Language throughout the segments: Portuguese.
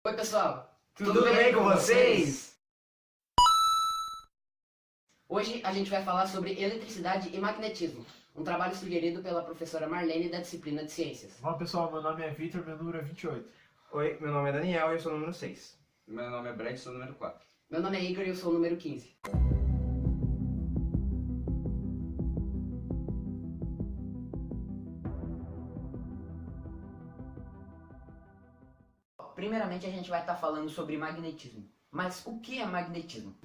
Oi pessoal, Tudo bem com vocês? Hoje a gente vai falar sobre eletricidade e magnetismo, um trabalho sugerido pela professora Marlene da disciplina de Ciências. Olá pessoal, meu nome é Victor, meu número é 28. Oi, meu nome é Daniel e eu sou o número 6. Meu nome é Brad, sou o número 4. Meu nome é Igor e eu sou o número 15. Primeiramente a gente vai estar falando sobre magnetismo. Mas o que é magnetismo?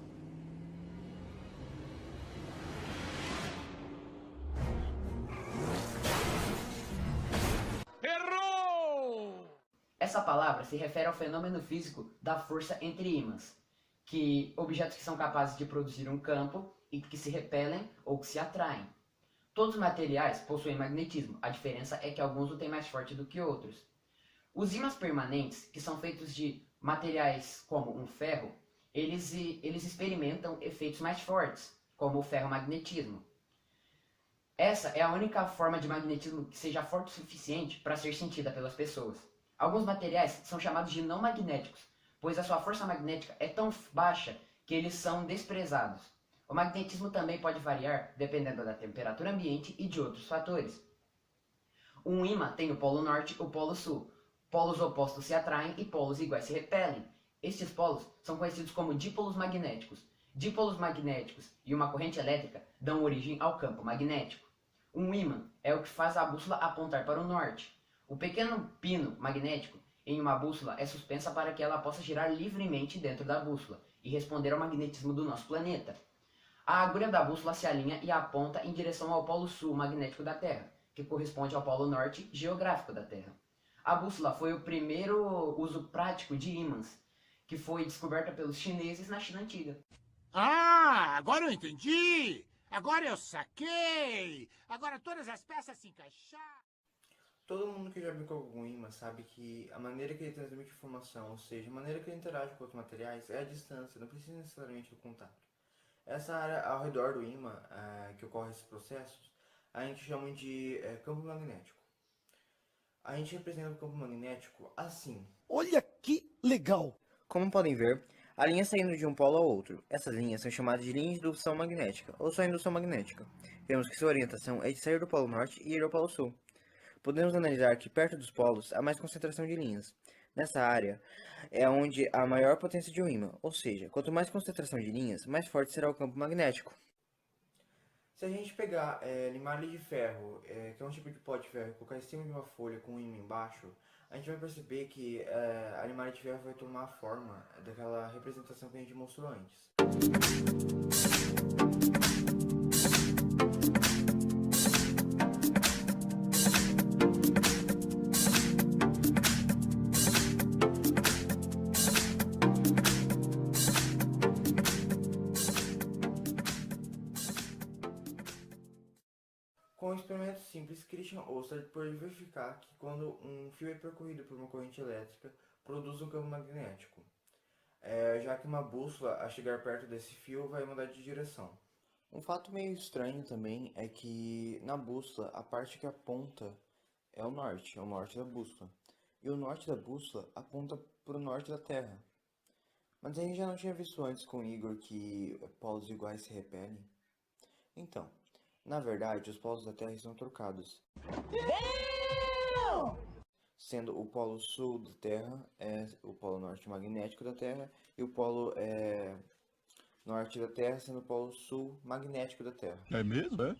Essa palavra se refere ao fenômeno físico da força entre ímãs, que objetos que são capazes de produzir um campo e que se repelem ou que se atraem. Todos os materiais possuem magnetismo, a diferença é que alguns o têm mais forte do que outros. Os ímãs permanentes, que são feitos de materiais como um ferro, eles experimentam efeitos mais fortes, como o ferromagnetismo. Essa é a única forma de magnetismo que seja forte o suficiente para ser sentida pelas pessoas. Alguns materiais são chamados de não magnéticos, pois a sua força magnética é tão baixa que eles são desprezados. O magnetismo também pode variar dependendo da temperatura ambiente e de outros fatores. Um ímã tem o polo norte e o polo sul. Polos opostos se atraem e polos iguais se repelem. Estes polos são conhecidos como dípolos magnéticos. Dípolos magnéticos e uma corrente elétrica dão origem ao campo magnético. Um ímã é o que faz a bússola apontar para o norte. O pequeno pino magnético em uma bússola é suspensa para que ela possa girar livremente dentro da bússola e responder ao magnetismo do nosso planeta. A agulha da bússola se alinha e aponta em direção ao polo sul magnético da Terra, que corresponde ao polo norte geográfico da Terra. A bússola foi o primeiro uso prático de ímãs, que foi descoberta pelos chineses na China antiga. Ah, agora eu entendi! Agora eu saquei! Agora todas as peças se encaixaram. Todo mundo que já brincou com algum ímã sabe que a maneira que ele transmite informação, ou seja, a maneira que ele interage com outros materiais, é a distância, não precisa necessariamente do contato. Essa área ao redor do ímã, que ocorre esses processos, a gente chama de campo magnético. A gente representa o campo magnético assim. Olha que legal! Como podem ver, há linhas saindo de um polo ao outro. Essas linhas são chamadas de linhas de indução magnética, ou só indução magnética. Vemos que sua orientação é de sair do polo norte e ir ao polo sul. Podemos analisar que perto dos polos há mais concentração de linhas. Nessa área é onde há maior potência de um ímã, ou seja, quanto mais concentração de linhas, mais forte será o campo magnético. Se a gente pegar limalha de ferro, que é um tipo de pó de ferro, e colocar em cima de uma folha com um ímã embaixo, a gente vai perceber que a limalha de ferro vai tomar a forma daquela representação que a gente mostrou antes. Com um experimento simples, Christian Oster pôde verificar que quando um fio é percorrido por uma corrente elétrica, produz um campo magnético, já que uma bússola, a chegar perto desse fio, vai mudar de direção. Um fato meio estranho também é que na bússola, a parte que aponta é o norte da bússola, e o norte da bússola aponta para o norte da Terra. Mas a gente já não tinha visto antes com o Igor que polos iguais se repelem? Então, na verdade, os polos da Terra estão trocados. Sendo o polo sul da Terra é o polo norte magnético da Terra e o polo norte da Terra sendo o polo sul magnético da Terra. É mesmo, é?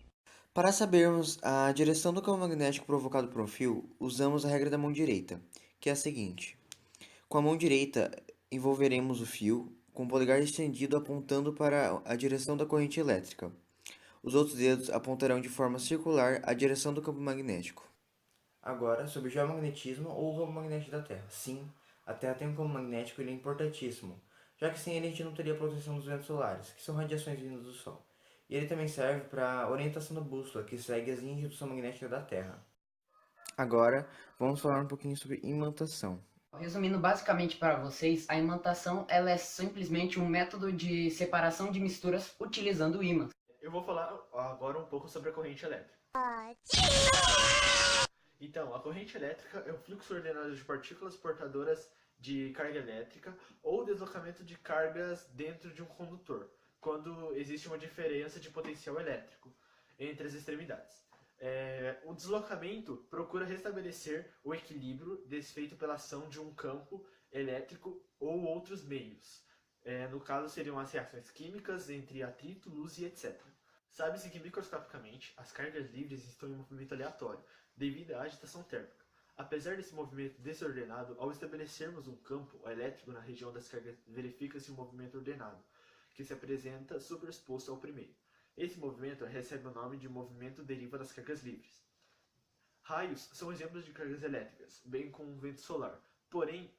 Para sabermos a direção do campo magnético provocado por um fio, usamos a regra da mão direita, que é a seguinte. Com a mão direita, envolveremos o fio com o polegar estendido apontando para a direção da corrente elétrica. Os outros dedos apontarão de forma circular a direção do campo magnético. Agora, sobre o geomagnetismo ou o campo magnético da Terra. Sim, a Terra tem um campo magnético e ele é importantíssimo, já que sem ele a gente não teria a proteção dos ventos solares, que são radiações vindas do Sol. E ele também serve para a orientação da bússola, que segue as linhas de indução magnética da Terra. Agora, vamos falar um pouquinho sobre imantação. Resumindo basicamente para vocês, a imantação ela é simplesmente um método de separação de misturas utilizando ímãs. Eu vou falar agora um pouco sobre a corrente elétrica. Então, a corrente elétrica é um fluxo ordenado de partículas portadoras de carga elétrica ou deslocamento de cargas dentro de um condutor, quando existe uma diferença de potencial elétrico entre as extremidades. O deslocamento procura restabelecer o equilíbrio desfeito pela ação de um campo elétrico ou outros meios. No caso, seriam as reações químicas entre atrito, luz e etc. Sabe-se que microscopicamente as cargas livres estão em movimento aleatório, devido à agitação térmica. Apesar desse movimento desordenado, ao estabelecermos um campo elétrico na região das cargas, verifica-se um movimento ordenado, que se apresenta superposto ao primeiro. Esse movimento recebe o nome de movimento deriva das cargas livres. Raios são exemplos de cargas elétricas, bem como o vento solar. Porém,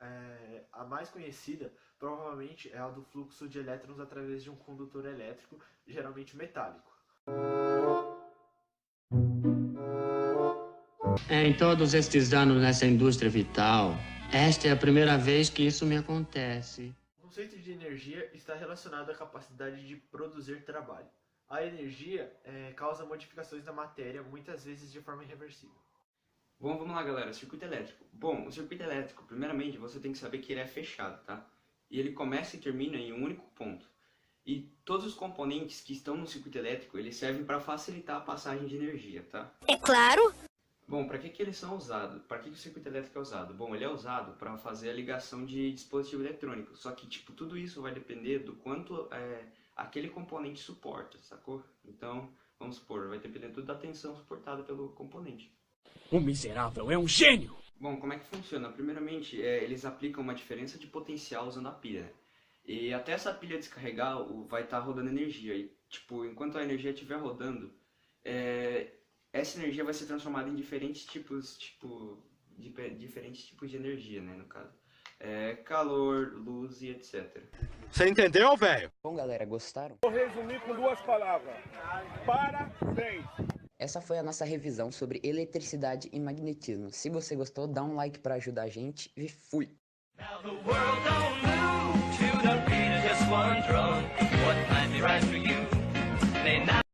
a mais conhecida provavelmente é a do fluxo de elétrons através de um condutor elétrico, geralmente metálico. Em todos estes anos nessa indústria vital, esta é a primeira vez que isso me acontece. O conceito de energia está relacionado à capacidade de produzir trabalho. A energia causa modificações da matéria, muitas vezes de forma irreversível. Bom, vamos lá, galera. Circuito elétrico. Bom, o circuito elétrico, primeiramente, você tem que saber que ele é fechado, tá? E ele começa e termina em um único ponto. E todos os componentes que estão no circuito elétrico, eles servem para facilitar a passagem de energia, tá? É claro! Bom, para que eles são usados? Para que o circuito elétrico é usado? Bom, ele é usado para fazer a ligação de dispositivo eletrônico. Só que, tipo, tudo isso vai depender do quanto aquele componente suporta, sacou? Então, vamos supor, vai depender tudo da tensão suportada pelo componente. O miserável é um gênio! Bom, como é que funciona? Primeiramente, eles aplicam uma diferença de potencial usando a pilha, né? E até essa pilha descarregar, vai estar rodando energia. E, tipo, enquanto a energia estiver rodando, essa energia vai ser transformada em diferentes tipos de energia, né, no caso. Calor, luz e etc. Você entendeu, velho? Bom, galera, gostaram? Vou resumir com 2 palavras. Parabéns! Essa foi a nossa revisão sobre eletricidade e magnetismo. Se você gostou, dá um like para ajudar a gente e fui! Now the world don't move.